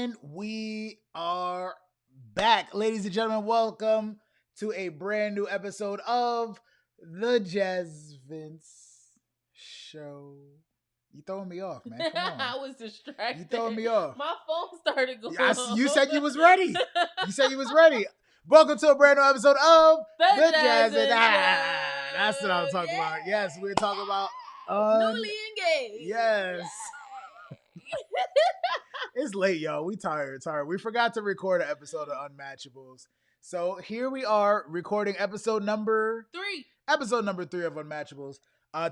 And we are back. Ladies and gentlemen, welcome to a brand new episode of the Jasmyne Show. You throwing me off, man. Come on. I was distracted. You throwing me off. My phone started going You said you was ready. You said you was ready. Welcome to a brand new episode of the Jasmyne. That's what I'm talking about. Yes, we're talking about newly engaged. Yes. It's late, y'all. We tired. We forgot to record an episode of UnMatchables. So here we are recording episode number 3. Episode number 3 of UnMatchables.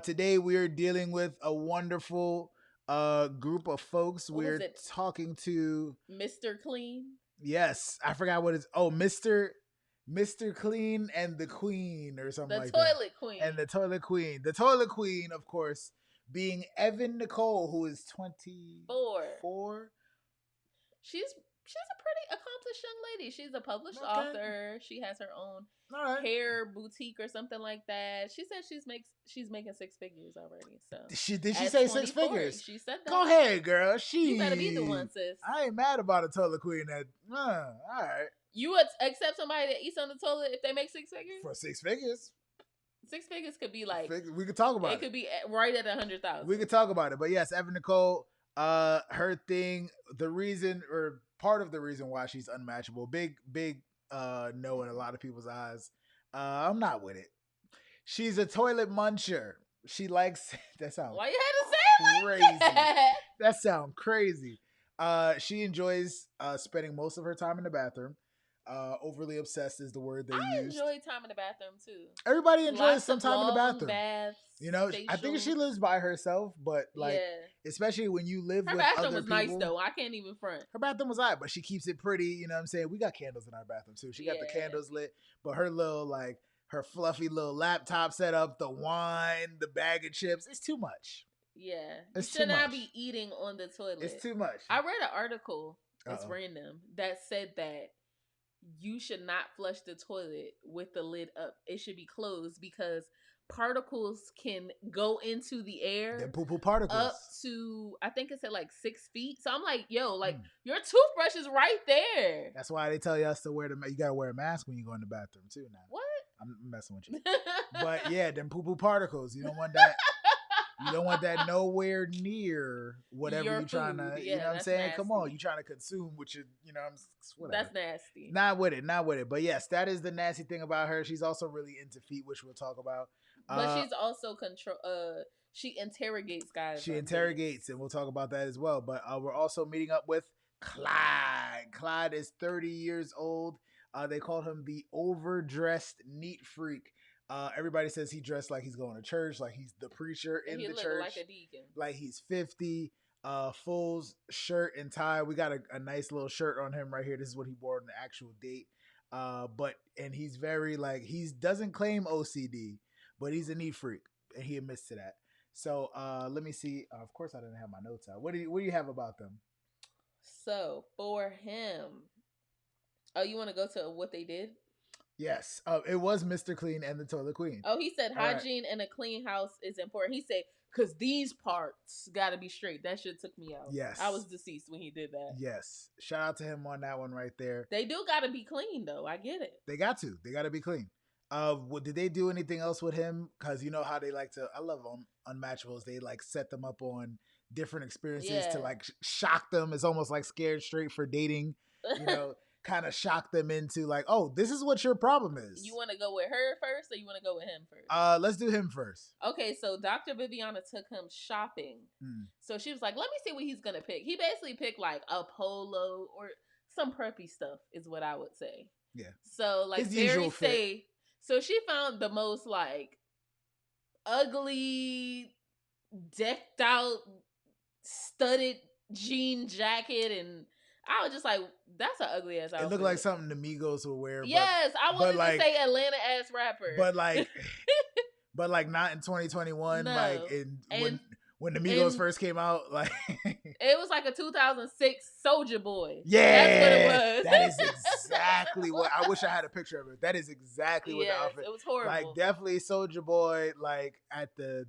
Today we're dealing with a wonderful group of folks. We're talking to Mr. Clean. Yes, I forgot what it's. Oh, Mr. Clean and the Queen or something like that. The Toilet Queen. And the Toilet Queen. The Toilet Queen, of course, being Evan-Nicole, who is 24. She's a pretty accomplished young lady. She's a published author. She has her own hair boutique or something like that. She said she's making 6 figures already. So did she say 6 figures? She said that. Go ahead, girl. You better be the one, sis. I ain't mad about a Toilet Queen. All right. You would accept somebody that eats on the toilet if they make 6 figures? For 6 figures. 6 figures could be like we could talk about it. It could be right at 100,000. We could talk about it, but yes, Evan-Nicole. Her thing, the reason or part of the reason why she's unmatchable, big no in a lot of people's eyes. I'm not with it. She's a toilet muncher. She likes that sound. Why you had to say it crazy? Like that? That sound crazy. She enjoys spending most of her time in the bathroom. Overly obsessed is the word they use. I enjoy time in the bathroom too. Everybody enjoys some time in the bathroom. Baths, you know, I think she lives by herself, but especially when you live with other people. Her bathroom was nice though. I can't even front. Her bathroom was alright, but she keeps it pretty. You know what I'm saying? We got candles in our bathroom too. She got the candles lit, but her little her fluffy little laptop setup, the wine, the bag of chips, it's too much. Yeah, you should not be eating on the toilet. It's too much. I read an article. It's random that said that you should not flush the toilet with the lid up. It should be closed because particles can go into the air. The poo-poo particles. Up to, I think it said 6 feet. So I'm like, yo, your toothbrush is right there. That's why they tell us to wear you gotta wear a mask when you go in the bathroom too now. What? I'm messing with you. But yeah, them poo-poo particles. You don't want that. You don't want that nowhere near whatever you're trying to, you know what I'm saying? Nasty. Come on, you're trying to consume, which is, whatever. That's nasty. Not with it. But yes, that is the nasty thing about her. She's also really into feet, which we'll talk about. But she's also she interrogates guys. She interrogates, and we'll talk about that as well. But we're also meeting up with Clyde. Clyde is 30 years old. They call him the overdressed neat freak. Everybody says he dressed like he's going to church, like he's the preacher in the church, like a deacon, like he's 50. Full shirt and tie. We got a nice little shirt on him right here. This is what he wore on the actual date. And he's very he doesn't claim OCD, but he's a neat freak, and he admits to that. So let me see. Of course, I didn't have my notes out. What do you have about them? So for him, you want to go to what they did? Yes, it was Mr. Clean and the Toilet Queen. Oh, he said hygiene and a clean house is important. He said, because these parts got to be straight. That shit took me out. Yes. I was deceased when he did that. Yes. Shout out to him on that one right there. They do got to be clean, though. I get it. They got to. They got to be clean. Did they do anything else with him? Because you know how they like to, I love UnMatchables. They set them up on different experiences to shock them. It's almost like Scared Straight for dating, kind of shock them into oh, this is what your problem is. You want to go with her first or you want to go with him first? Let's do him first. Okay, so Dr. Viviana took him shopping. So she was like, let me see what he's going to pick. He basically picked a polo or some preppy stuff is what I would say. Yeah. So very safe. So she found the most ugly, decked out, studded jean jacket, and I was just like, that's an ugly ass outfit. It looked like something the Migos would wear. Yes, I wanted to say Atlanta ass rapper. But but not in 2021. No. When the Migos first came out, it was like a 2006 Soulja Boy. Yeah, that's what it was. That is exactly what I wish I had a picture of it. That is exactly what the outfit. It was horrible. Definitely Soulja Boy. At the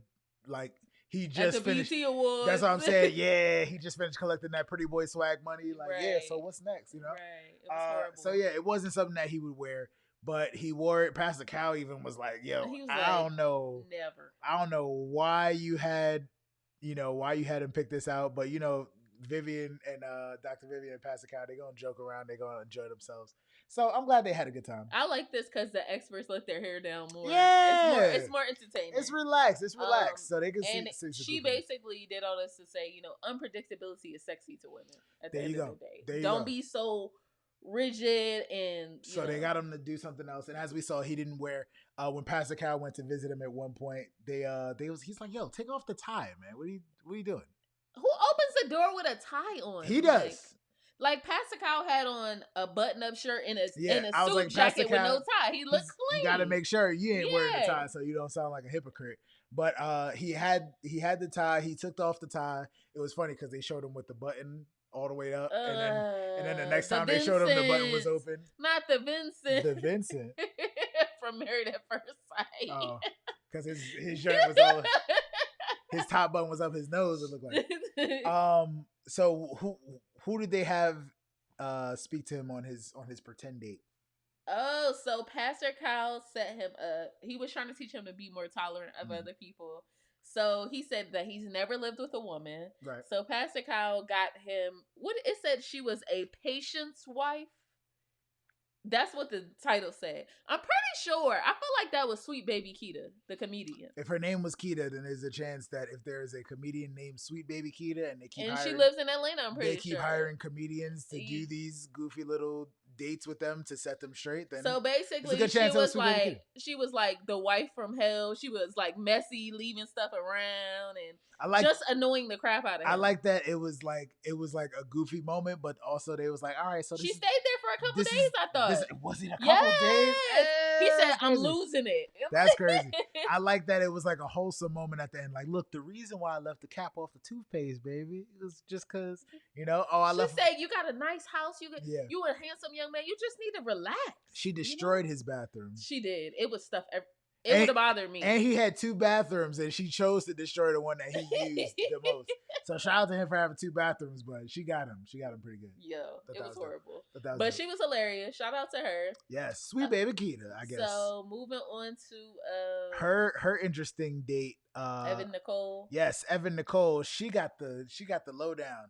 he at the just finished. BT Awards. That's what I'm saying. Yeah, he just finished collecting that Pretty Boy swag money. Like, yeah, Right. so what's next? You know? Right. It was horrible. So yeah, it wasn't something that he would wear, but he wore it. Pastor Cal even was like, "Yo, He was I like, don't know, never. I don't know why you had, why you had him pick this out, but Vivian and Dr. Vivian and Pastor Cal, they're gonna joke around, they're gonna enjoy themselves. So I'm glad they had a good time. I like this because the experts let their hair down more. Yeah, it's more entertaining. It's relaxed. It's relaxed, so they can see. And she basically did all this to say, unpredictability is sexy to women. At the end of the day, don't be so rigid and. So they got him to do something else, and as we saw, he didn't wear. When Pastor Cal went to visit him at one point, he's like, "Yo, take off the tie, man. What are you doing?" Who opens the door with a tie on? He does. Like Pastor Cal had on a button-up shirt and a suit like, jacket with no tie. He looked clean. You got to make sure you ain't wearing the tie so you don't sound like a hypocrite. But he had the tie. He took off the tie. It was funny because they showed him with the button all the way up, and then the next time they showed him the button was open. Not the Vincent. The Vincent from Married at First Sight. Oh, because his shirt was all. His top button was up his nose. It looked like. So who did they have speak to him on his pretend date? Oh, so Pastor Kyle set him up. He was trying to teach him to be more tolerant of other people. So he said that he's never lived with a woman. Right. So Pastor Kyle got him. What it said, she was a patient's wife. That's what the title said. I'm pretty sure. I feel like that was Sweet Baby Keita, the comedian. If her name was Keita, then there's a chance that if there's a comedian named Sweet Baby Keita and she lives in Atlanta, I'm pretty sure. They keep hiring comedians to do these goofy little dates with them to set them straight. Then so basically, she was like the wife from hell. She was like messy, leaving stuff around and just annoying the crap out of him. I like that it was like a goofy moment, but also they was like, all right, so she stayed there for a couple days. I thought was it a couple days? He said, "I'm losing it." That's crazy. I like that it was like a wholesome moment at the end. Like, look, the reason why I left the cap off the toothpaste, baby, it was just because She said, "You got a nice house. You a handsome young man. You just need to relax." She destroyed his bathroom. She did. It was stuff. It would have bothered me. And he had 2 bathrooms, and she chose to destroy the one that he used the most. So shout out to him for having 2 bathrooms, but she got him. She got him pretty good. Yo, it was horrible. But she was hilarious. Shout out to her. Yes, Sweet Baby Keita, I guess. So moving on to her interesting date. Evan-Nicole. Yes, Evan-Nicole. She got the lowdown.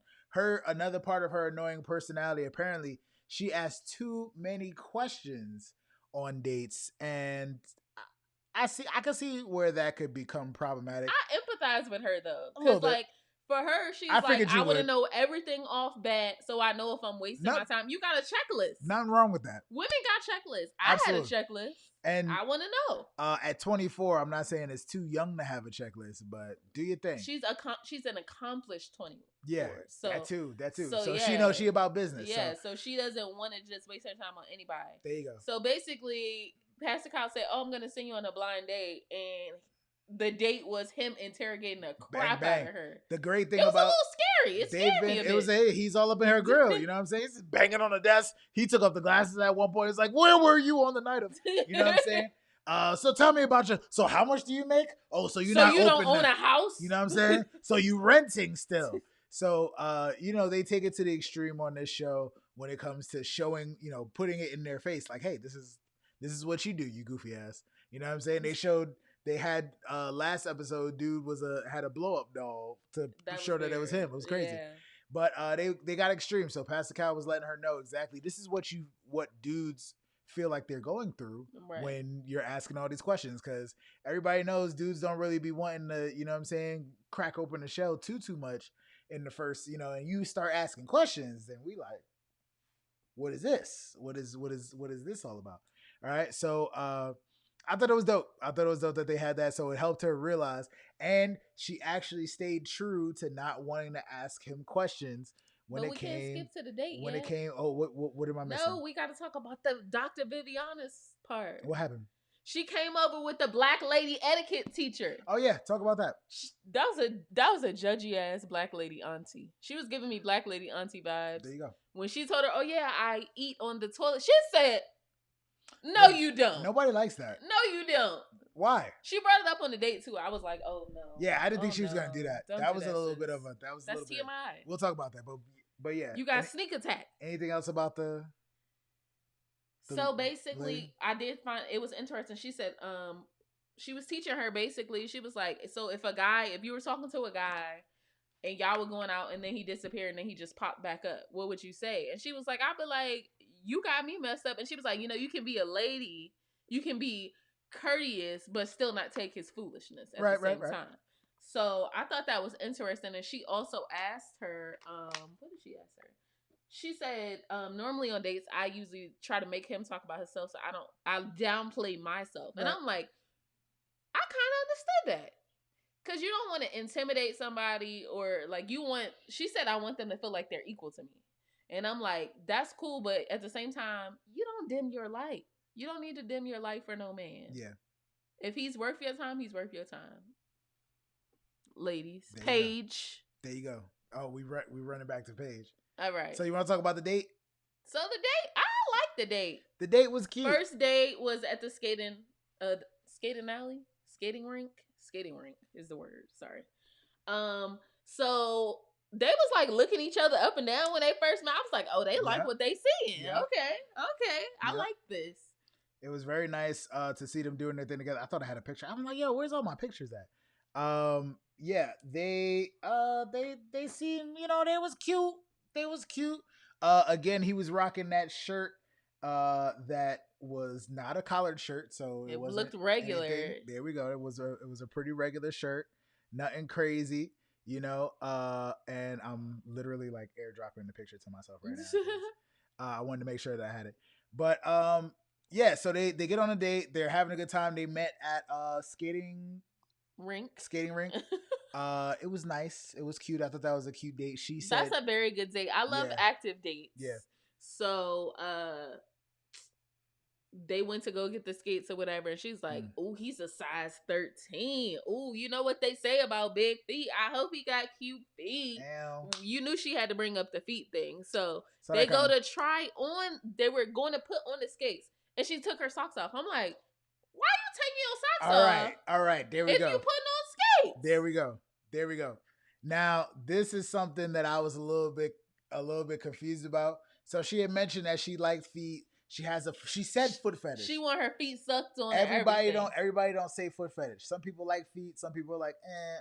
Another part of her annoying personality. Apparently, she asked too many questions on dates, and I can see where that could become problematic. I empathize with her though, because like for her, she's I want to know everything off bat, so I know if I'm wasting my time. You got a checklist. Nothing wrong with that. Women got checklists. I had a checklist, and I want to know. At 24, I'm not saying it's too young to have a checklist, but do your thing. She's an accomplished 20. Yeah, so that too. So yeah. She knows she about business. Yeah, so she doesn't want to just waste her time on anybody. There you go. So basically, Pastor Kyle said, "Oh, I'm going to send you on a blind date," and the date was him interrogating the crap out of her. The great thing it was about a little scary. It scared me a bit. It was he's all up in her grill. You know what I'm saying? He's banging on the desk. He took off the glasses at one point. It's like, where were you on the night of? You know what I'm saying? So tell me about you. So how much do you make? Oh, so you don't own a house? You know what I'm saying? So you renting still. So they take it to the extreme on this show when it comes to showing, putting it in their face, like, hey, this is what you do, you goofy ass. You know what I'm saying? They had last episode, dude had a blow up doll to show that it was him. It was crazy. Yeah. But they got extreme. So Pastor Cal was letting her know exactly this is what dudes feel like they're going through when you're asking all these questions, because everybody knows dudes don't really be wanting to, crack open the shell too much in the first, and you start asking questions, then we like, what is this? What is this all about? All right. So I thought it was dope. That they had that. So it helped her realize, and she actually stayed true to not wanting to ask him questions when but we can't skip to the date. When it came, what am I missing? No, we got to talk about the Dr. Viviana's part. What happened? She came over with the black lady etiquette teacher. Oh yeah, talk about that. That was a judgy ass black lady auntie. She was giving me black lady auntie vibes. There you go. When she told her, "Oh yeah, I eat on the toilet," she said, "No, you don't." Nobody likes that. No, you don't. Why? She brought it up on the date too. I was like, oh no. Yeah, I didn't think Oh, she was gonna no. do that. Don't That do was a that, little sis. bit of a. That was a That's little bit. TMI. We'll talk about that, but yeah. You got sneak attack. Anything else about the So basically, lady? I did find it was interesting. She said, she was teaching her basically. She was like, so if you were talking to a guy and y'all were going out and then he disappeared and then he just popped back up, what would you say? And she was like, I'd be like, you got me messed up. And she was like, you can be a lady, you can be courteous, but still not take his foolishness at the same time. So I thought that was interesting. And she also asked her, what did she ask her? She said, normally on dates, I usually try to make him talk about himself, so I downplay myself. And I'm like, I kind of understood that. Because you don't want to intimidate somebody or like she said, I want them to feel like they're equal to me. And I'm like, that's cool. But at the same time, you don't dim your light. You don't need to dim your light for no man. Yeah. If he's worth your time, he's worth your time. Ladies. Paige. There you go. Oh, we running back to Paige. All right. So you want to talk about the date? So the date, I like the date. The date was cute. First date was at the skating alley, skating rink. Skating rink is the word. Sorry. So they was like looking each other up and down when they first met. I was like, oh, they like what they seeing. Yep. Okay. I like this. It was very nice to see them doing their thing together. I thought I had a picture. I'm like, yo, where's all my pictures at? Yeah, they seemed, they was cute. They was cute. Again, he was rocking that shirt that was not a collared shirt, so it looked regular. Anything. There we go. It was a pretty regular shirt, nothing crazy, and I'm literally like airdropping the picture to myself right now. I wanted to make sure that I had it, but yeah. So they get on a date. They're having a good time. They met at skating rink. It was nice. It was cute. I thought that was a cute date. She said that's a very good date. I love active dates. Yeah. So they went to go get the skates or whatever, and she's like, "Oh, he's a size 13. Oh, you know what they say about big feet? I hope he got cute feet." Damn. You knew she had to bring up the feet thing. So they go to try on. They were going to put on the skates, and she took her socks off. I'm like, "Why you taking your socks off? All right. There we go. If you putting on skates, there we go. Now this is something that I was a little bit confused about. So she had mentioned that she liked feet. She said foot fetish. She want her feet sucked on. Everybody don't say foot fetish. Some people like feet. Some people are like,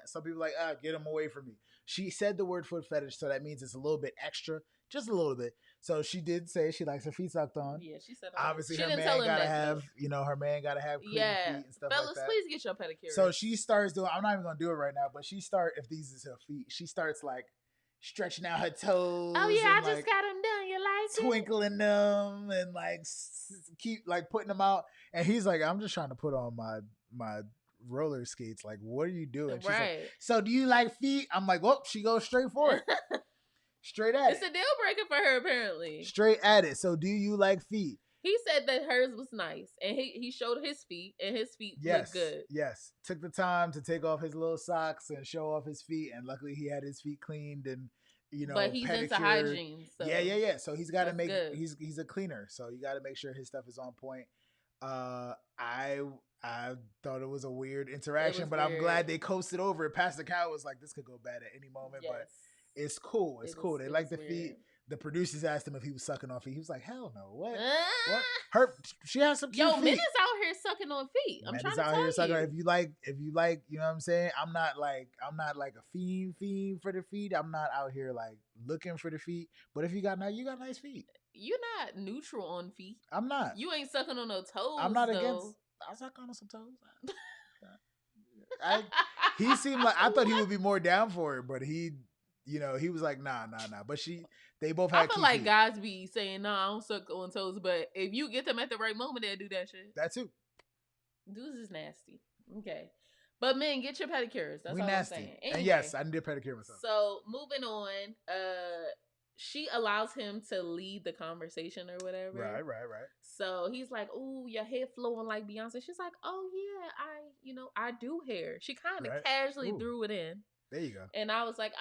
Some people are like, get them away from me. She said the word foot fetish, so that means it's a little bit extra, just a little bit. So she did say she likes her feet sucked on. Yeah, she said. Obviously, her man gotta have, her man gotta have clean feet and stuff Fellas, like that. please get your pedicure. So she starts doing. I'm not even gonna do it right now, but if these is her feet, she starts like stretching out her toes. Oh yeah, I just got them done. You like twinkling them and like keep like putting them out. And he's like, I'm just trying to put on my roller skates. Like, what are you doing? She's like, so do you like feet? I'm like, well, she goes straight for it. Straight at it's a deal breaker for her apparently. Straight at it. So do you like feet? He said that hers was nice, and he showed his feet, and his feet looked good. Yes, took the time to take off his little socks and show off his feet, and luckily he had his feet cleaned and but he's pedicure. Into hygiene. So yeah. So he's got to make he's a cleaner, so you got to make sure his stuff is on point. I thought it was a weird interaction, but weird. I'm glad they coasted over it. Pastor Kyle was like, this could go bad at any moment, but it's cool. It's cool. They like the weird. Feet. The producers asked him if he was sucking on feet. He was like, "Hell no! What? She has some cute feet." Men is out here sucking on feet. I'm trying to tell you. Sucking. If you like, you know what I'm saying. I'm not like a fiend for the feet. I'm not out here like looking for the feet. But if you got nice feet. You're not neutral on feet. I'm not. You ain't sucking on no toes. I'm not against. I suck on some toes. He seemed like I thought he would be more down for it, but he was like, nah. But they both had. I feel like guys be saying, nah, I don't suck on toes, but if you get them at the right moment, they'll do that shit. That too. Dudes is nasty. Okay. But men, get your pedicures. That's all nasty. I'm saying. Anyway, and yes, I did pedicure myself. So moving on, she allows him to lead the conversation or whatever. Right. So he's like, "Ooh, your hair flowing like Beyonce." She's like, "Oh yeah, I do hair." She kind of casually threw it in. There you go. And I was like,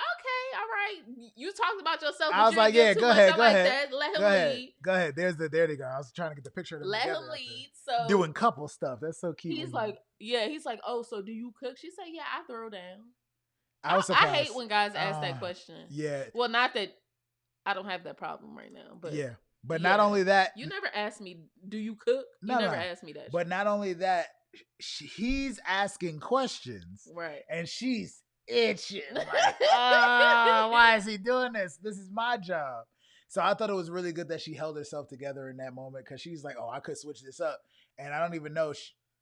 all right. You talked about yourself, I but was you like, didn't give yeah, too go much. ahead, I'm go like, ahead, that. Let go him ahead, lead. go ahead. There they go. I was trying to get the picture of them Let together him up there. lead. So Doing couple stuff. That's so cute. he's like, yeah. He's like, oh, so do you cook? She said, yeah, I throw down. I was I hate surprised. when guys ask that question. Yeah, Well, not that I don't have that problem right now, but yeah. But yeah. not only that, You never asked me, do you cook? You never asked me that. But not only that, he's asking questions, right? And she's itching. Like, why is he doing this? This is my job. So I thought it was really good that she held herself together in that moment because she's like, oh, I could switch this up, and I don't even know.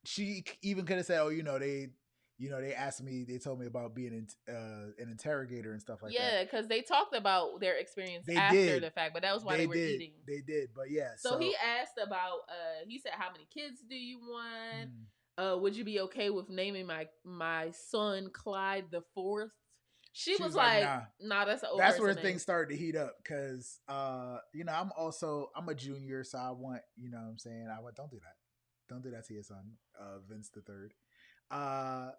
She even could have said, oh, they asked me, they told me about being an interrogator and stuff like that. Yeah, because they talked about their experience They after did. the fact, but that was why they were eating. They did, but yeah. So he asked about. He said, "How many kids do you want? Would you be okay with naming my son Clyde the Fourth?" She was like, "Nah, that's an old That's where name. Things started to heat up because, I'm a junior, so I want, what I'm saying, don't do that. Don't do that to your son, Vince the Third. I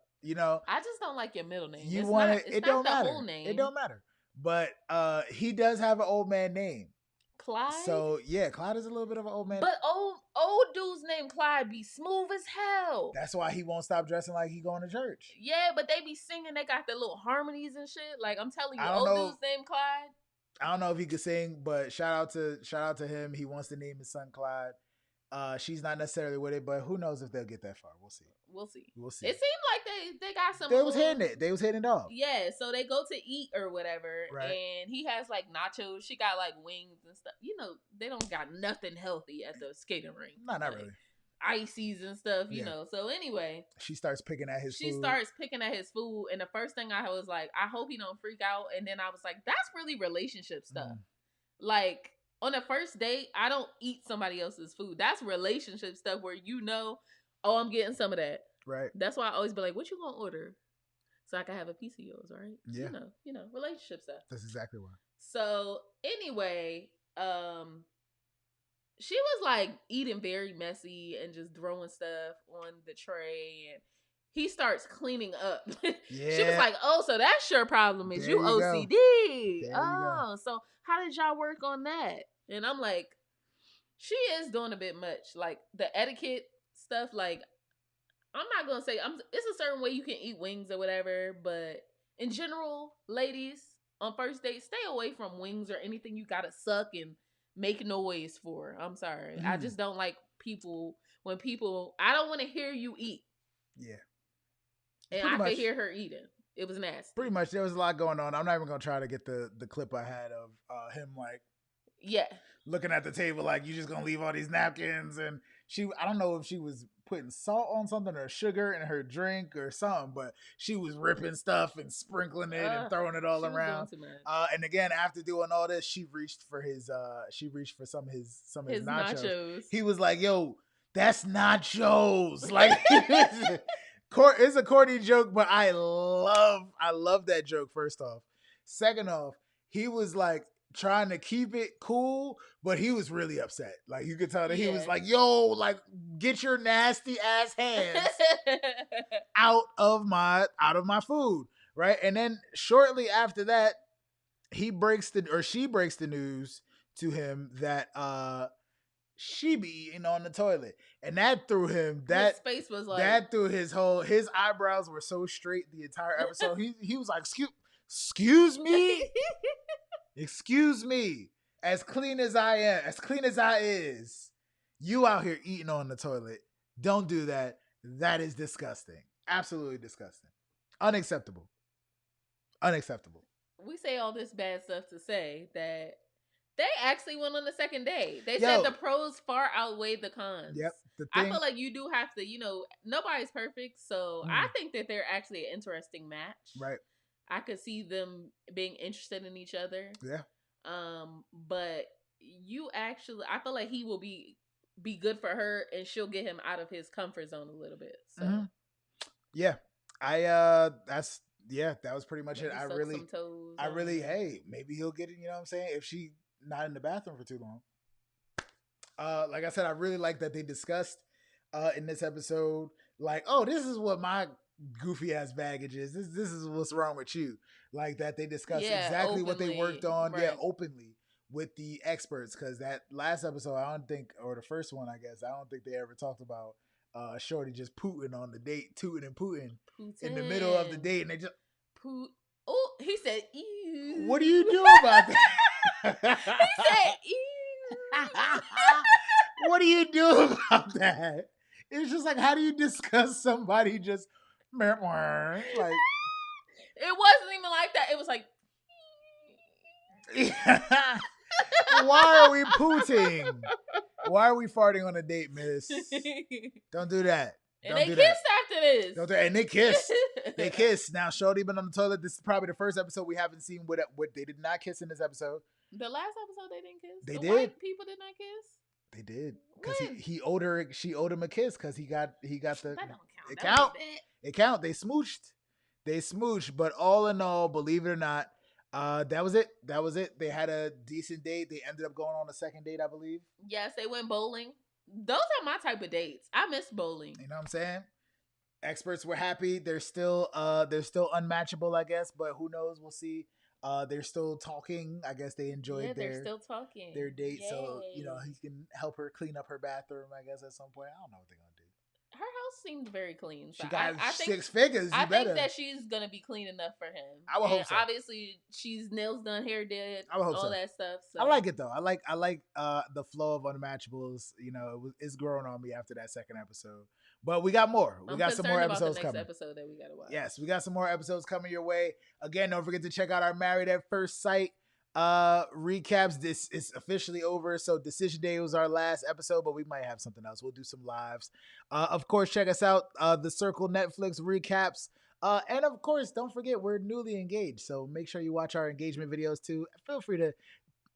just don't like your middle name. You want it? It don't matter. Whole name. It don't matter. But he does have an old man name. Clyde. So yeah, Clyde is a little bit of an old man. But old dudes named Clyde be smooth as hell. That's why he won't stop dressing like he going to church. Yeah, but they be singing. They got the little harmonies and shit. Like I'm telling you, old dudes named Clyde. I don't know if he could sing, but shout out to him. He wants to name his son Clyde. She's not necessarily with it, but who knows if they'll get that far? We'll see. It seemed like they got some. They was hitting it off. Yeah, so they go to eat or whatever, right. And he has like nachos. She got like wings and stuff. They don't got nothing healthy at the skating rink. Not really. Ices and stuff, you know. So anyway, she starts picking at his food. And the first thing I was like, I hope he don't freak out. And then I was like, that's really relationship stuff. Like on the first date, I don't eat somebody else's food. That's relationship stuff where oh, I'm getting some of that. Right. That's why I always be like, what you gonna order? So I can have a piece of yours, right? Yeah. Relationship stuff. That's exactly why. So anyway, she was like eating very messy and just throwing stuff on the tray, and he starts cleaning up. Yeah. She was like, oh, so that's your problem, is you OCD. Oh, so how did y'all work on that? And I'm like, she is doing a bit much. Like the etiquette stuff, like I'm not gonna say it's a certain way you can eat wings or whatever, but in general, ladies, on first dates, stay away from wings or anything you gotta suck and make noise for. I'm sorry. I just don't like when I don't want to hear you eat. Yeah. And I could hear her eating. It was nasty. Pretty much, there was a lot going on. I'm not even gonna try to get the clip I had of him like, yeah, looking at the table like, you just gonna leave all these napkins, and I don't know if she was putting salt on something or sugar in her drink or something, but she was ripping stuff and sprinkling it and throwing it all around. And again, after doing all this, she reached for some of his nachos. He was like, yo, that's nachos. Like, it's a corny joke, but I love that joke. First off. Second off, he was like trying to keep it cool, but he was really upset. Like you could tell that he was like, yo, like, get your nasty ass hands out of my food. Right. And then shortly after that, she breaks the news to him that she be eating on the toilet. And that threw him, his face was like, that threw his eyebrows were so straight the entire episode. He was like, excuse me? Excuse me. As clean as I is, you out here eating on the toilet. Don't do that. That is disgusting. Absolutely disgusting. Unacceptable. We say all this bad stuff to say that they actually went on the second day. They said the pros far outweigh the cons. Yep. I feel like you do have to, nobody's perfect. So I think that they're actually an interesting match. Right. I could see them being interested in each other. Yeah. But I feel like he will be good for her, and she'll get him out of his comfort zone a little bit. So, yeah, that was pretty much it. Hey, maybe he'll get it. You know what I'm saying? If she not in the bathroom for too long. Like I said, I really like that they discussed in this episode, like, oh, this is what my goofy ass baggages. This is what's wrong with you. Like that they discuss exactly openly, what they worked on. right. Yeah, openly with the experts. Because that last episode, I don't think, or the first one, I guess, I don't think they ever talked about Shorty just pooting on the date, tooting and pooting in the middle of the date, and they just poot. Oh, he said, ew. What do you do about that? He said, ew. What do you do about that? It's just like, how do you discuss somebody just like? It wasn't even like that. It was like, why are we pooting? Why are we farting on a date, miss? Don't do that. And they kissed after this. Don't do that. And they kissed. They kissed. Now, Shorty been on the toilet. This is probably the first episode we haven't seen what they did not kiss in this episode. The last episode they didn't kiss. They the did. White people did not kiss. They did because he owed her. She owed him a kiss because he got the. That don't It count. count. They smooched. But all in all, believe it or not, that was it. They had a decent date. They ended up going on a second date, I believe. Yes, they went bowling. Those are my type of dates. I miss bowling. You know what I'm saying? Experts were happy. They're still unmatchable, I guess. But who knows? We'll see. They're still talking. I guess they enjoyed they're still talking their date. Yay. So he can help her clean up her bathroom. I guess at some point. I don't know what they're gonna do. Her house seemed very clean. So she got I six figures. I think that she's gonna be clean enough for him. I would hope so. Obviously, she's nails done, hair did, I would hope all so. that stuff. So. I like it though. I like the flow of Unmatchables. It's growing on me after that second episode. But we got more. We got some more episodes coming. Episode that we gotta watch. Yes, we got some more episodes coming your way. Again, don't forget to check out our Married at First Sight recaps. This is officially over. So Decision Day was our last episode, but we might have something else. We'll do some lives. Of course, check us out. The Circle Netflix recaps. And of course, don't forget we're newly engaged. So make sure you watch our engagement videos too. Feel free to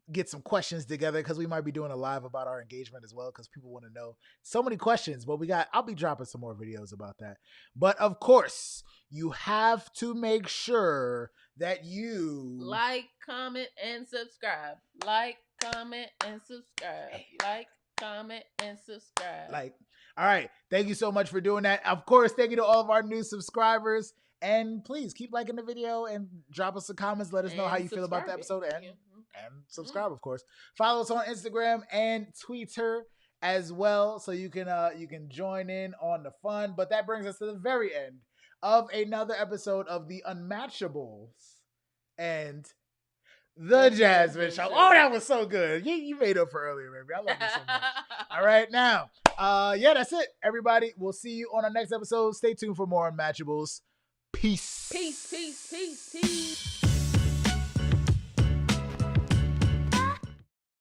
get some questions together because we might be doing a live about our engagement as well because people want to know so many questions. But I'll be dropping some more videos about that. But of course, you have to make sure that you like, comment, and subscribe. Like, comment, and subscribe. Like, comment, and subscribe. All right. Thank you so much for doing that. Of course, thank you to all of our new subscribers. And please keep liking the video and drop us some comments. Let us know how you feel about the episode and subscribe, of course. Follow us on Instagram and Twitter as well, so you can join in on the fun. But that brings us to the very end of another episode of the UnMatchables and the Jasmyne Show. Oh, that was so good. You made up for earlier, baby. I love you so much. All right, now, that's it, everybody. We'll see you on our next episode. Stay tuned for more UnMatchables. Peace. Peace.